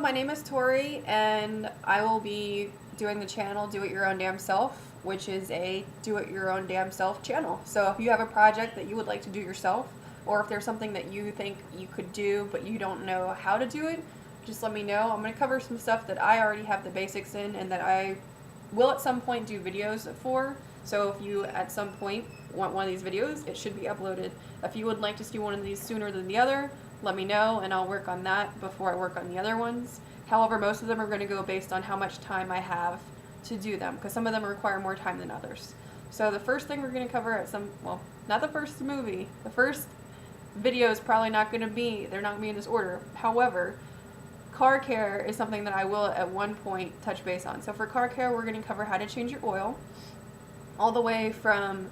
my name is Tori, and I will be doing the channel Do It Your Own Damn Self, which is a Do It Your Own Damn Self channel. So if you have a project that you would like to do yourself, or if there's something that you think you could do but you don't know how to do it, just let me know. I'm going to cover some stuff that I already have the basics in and that I will at some point do videos for. So if you at some point want one of these videos, it should be uploaded. If you would like to see one of these sooner than the other, let me know and I'll work on that before I work on the other ones. However, most of them are going to go based on how much time I have to do them, because some of them require more time than others. So the first thing we're going to cover not the first movie. The first video is probably not going to be, they're not going to be in this order. However, car care is something that I will at one point touch base on. So for car care, we're going to cover how to change your oil, all the way from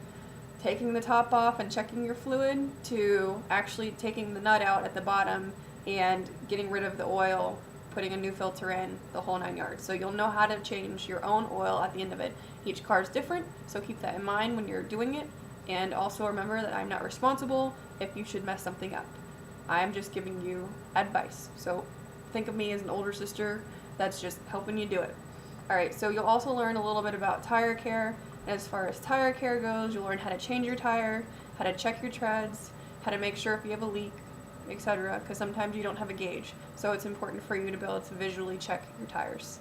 taking the top off and checking your fluid to actually taking the nut out at the bottom and getting rid of the oil, putting a new filter in, the whole 9 yards. So you'll know how to change your own oil at the end of it. Each car is different, so keep that in mind when you're doing it. And also remember that I'm not responsible if you should mess something up. I'm just giving you advice. So think of me as an older sister that's just helping you do it. Alright, so you'll also learn a little bit about tire care. As far as tire care goes, you'll learn how to change your tire, how to check your treads, how to make sure if you have a leak, etc. Because sometimes you don't have a gauge. So it's important for you to be able to visually check your tires.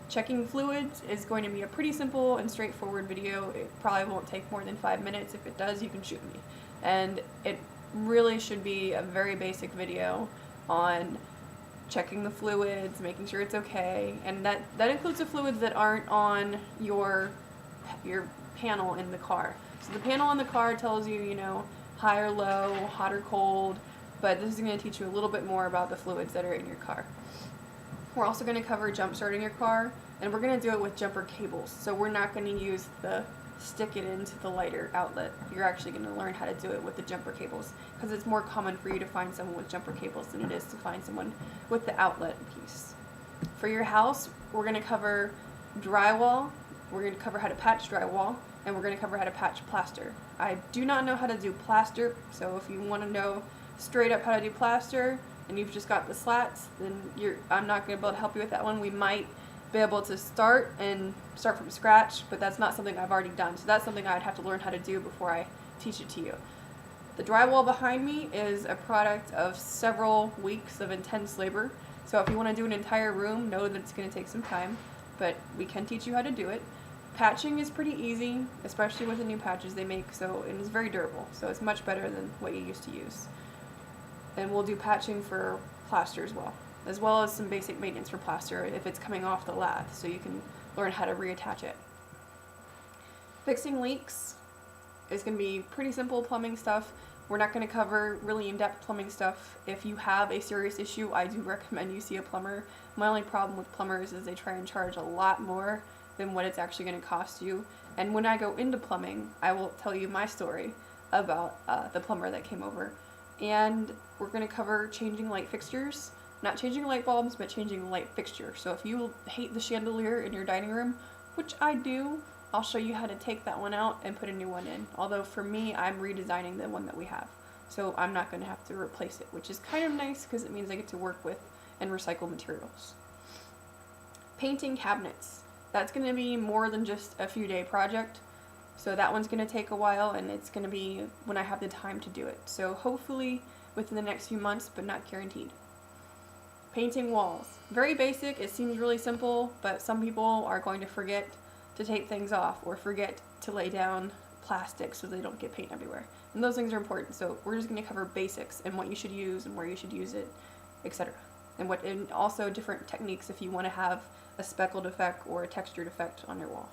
Checking fluids is going to be a pretty simple and straightforward video. It probably won't take more than 5 minutes. If it does, you can shoot me. And it really should be a very basic video on checking the fluids, making sure it's okay, and that includes the fluids that aren't on your panel in the car. So the panel in the car tells you, high or low, hot or cold, but this is going to teach you a little bit more about the fluids that are in your car. We're also going to cover jump starting your car, and we're going to do it with jumper cables. So we're not going to use the stick it into the lighter outlet. You're actually going to learn how to do it with the jumper cables, because it's more common for you to find someone with jumper cables than it is to find someone with the outlet piece. For your house, we're going to cover drywall, we're going to cover how to patch drywall, and we're going to cover how to patch plaster. I do not know how to do plaster, so if you want to know straight up how to do plaster and you've just got the slats, then I'm not going to be able to help you with that one. We might be able to start from scratch, but that's not something I've already done. So that's something I'd have to learn how to do before I teach it to you. The drywall behind me is a product of several weeks of intense labor. So if you want to do an entire room, know that it's going to take some time, but we can teach you how to do it. Patching is pretty easy, especially with the new patches they make, so it is very durable. So it's much better than what you used to use. And we'll do patching for plaster as well as some basic maintenance for plaster if it's coming off the lath, so you can learn how to reattach it. Fixing leaks is going to be pretty simple plumbing stuff. We're not going to cover really in-depth plumbing stuff. If you have a serious issue, I do recommend you see a plumber. My only problem with plumbers is they try and charge a lot more than what it's actually going to cost you. And when I go into plumbing, I will tell you my story about the plumber that came over. And we're going to cover changing light fixtures. Not changing light bulbs, but changing light fixture. So if you hate the chandelier in your dining room, which I do, I'll show you how to take that one out and put a new one in. Although for me, I'm redesigning the one that we have. So I'm not going to have to replace it, which is kind of nice because it means I get to work with and recycle materials. Painting cabinets. That's going to be more than just a few day project. So that one's going to take a while, and it's going to be when I have the time to do it. So hopefully within the next few months, but not guaranteed. Painting walls. Very basic. It seems really simple, but some people are going to forget to take things off or forget to lay down plastic so they don't get paint everywhere. And those things are important. So we're just going to cover basics and what you should use and where you should use it, etc. And also different techniques if you want to have a speckled effect or a textured effect on your wall.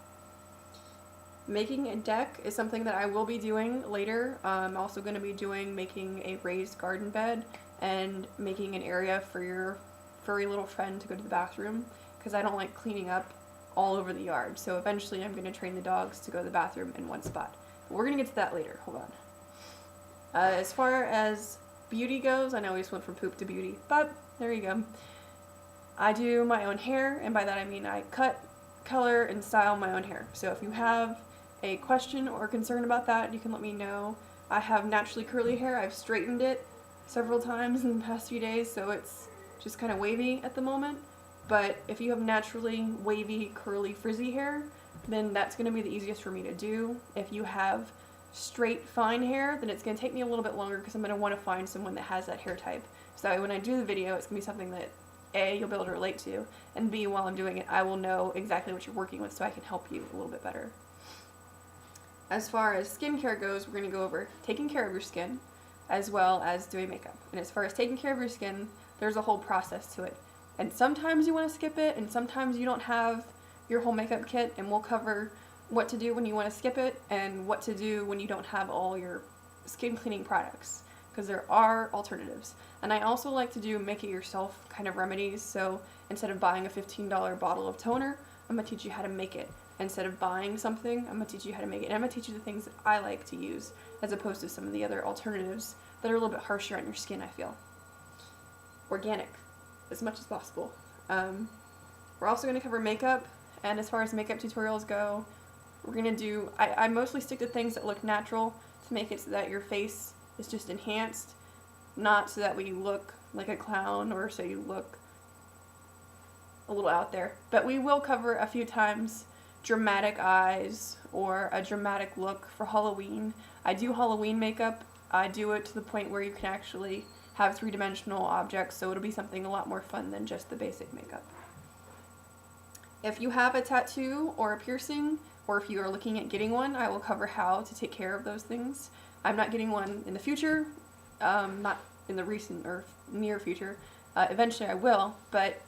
Making a deck is something that I will be doing later. I'm also going to be making a raised garden bed and making an area for your furry little friend to go to the bathroom, because I don't like cleaning up all over the yard. So eventually I'm going to train the dogs to go to the bathroom in one spot. But we're going to get to that later. Hold on. As far as beauty goes, I know we just went from poop to beauty, but there you go. I do my own hair, and by that I mean I cut, color, and style my own hair. So if you have a question or concern about that, you can let me know. I have naturally curly hair. I've straightened it several times in the past few days, so it's just kind of wavy at the moment. But if you have naturally wavy, curly, frizzy hair, then that's going to be the easiest for me to do. If you have straight, fine hair, then it's going to take me a little bit longer because I'm going to want to find someone that has that hair type. So that way when I do the video, it's going to be something that A, you'll be able to relate to, and B, while I'm doing it, I will know exactly what you're working with so I can help you a little bit better. As far as skincare goes, we're going to go over taking care of your skin as well as doing makeup. And as far as taking care of your skin, there's a whole process to it. And sometimes you want to skip it, and sometimes you don't have your whole makeup kit, and we'll cover what to do when you want to skip it and what to do when you don't have all your skin cleaning products, because there are alternatives. And I also like to do make it yourself kind of remedies. So instead of buying a $15 bottle of toner, I'm going to teach you how to make it. Instead of buying something, I'm going to teach you how to make it. And I'm going to teach you the things that I like to use as opposed to some of the other alternatives that are a little bit harsher on your skin, I feel. Organic, as much as possible. We're also going to cover makeup, and as far as makeup tutorials go, we're going to do, I mostly stick to things that look natural to make it so that your face is just enhanced, not so that we look like a clown or so you look a little out there. But we will cover a few times dramatic eyes or a dramatic look for Halloween. I do Halloween makeup. I do it to the point where you can actually have three-dimensional objects, so it'll be something a lot more fun than just the basic makeup. If you have a tattoo or a piercing, or if you are looking at getting one, I will cover how to take care of those things. I'm not getting one in the future, not in the recent or near future. Eventually I will, but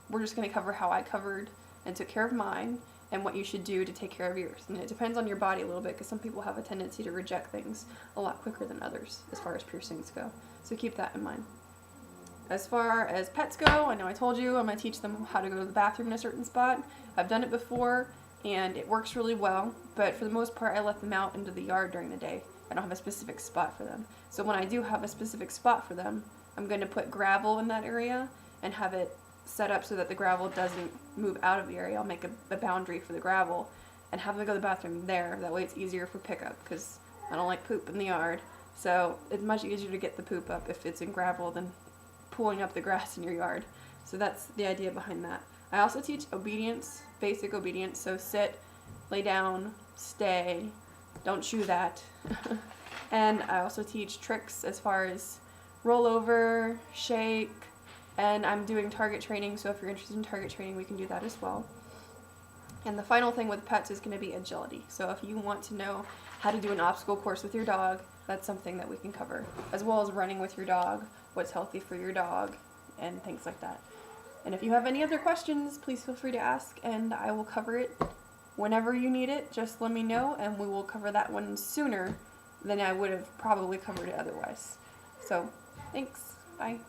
we're just going to cover how I covered and took care of mine and what you should do to take care of yours. And it depends on your body a little bit, because some people have a tendency to reject things a lot quicker than others as far as piercings go. So keep that in mind. As far as pets go, I know I told you I'm going to teach them how to go to the bathroom in a certain spot. I've done it before, and it works really well, but for the most part I let them out into the yard during the day. I don't have a specific spot for them. So when I do have a specific spot for them, I'm going to put gravel in that area and have it set up so that the gravel doesn't move out of the area. I'll make a boundary for the gravel and have them go to the bathroom there. That way it's easier for pickup, because I don't like poop in the yard. So it's much easier to get the poop up if it's in gravel than pulling up the grass in your yard. So that's the idea behind that. I also teach obedience, basic obedience. So sit, lay down, stay, don't chew that. And I also teach tricks as far as roll over, shake, and I'm doing target training, so if you're interested in target training, we can do that as well. And the final thing with pets is going to be agility. So if you want to know how to do an obstacle course with your dog, that's something that we can cover, as well as running with your dog, what's healthy for your dog, and things like that. And if you have any other questions, please feel free to ask, and I will cover it whenever you need it. Just let me know, and we will cover that one sooner than I would have probably covered it otherwise. So, thanks. Bye.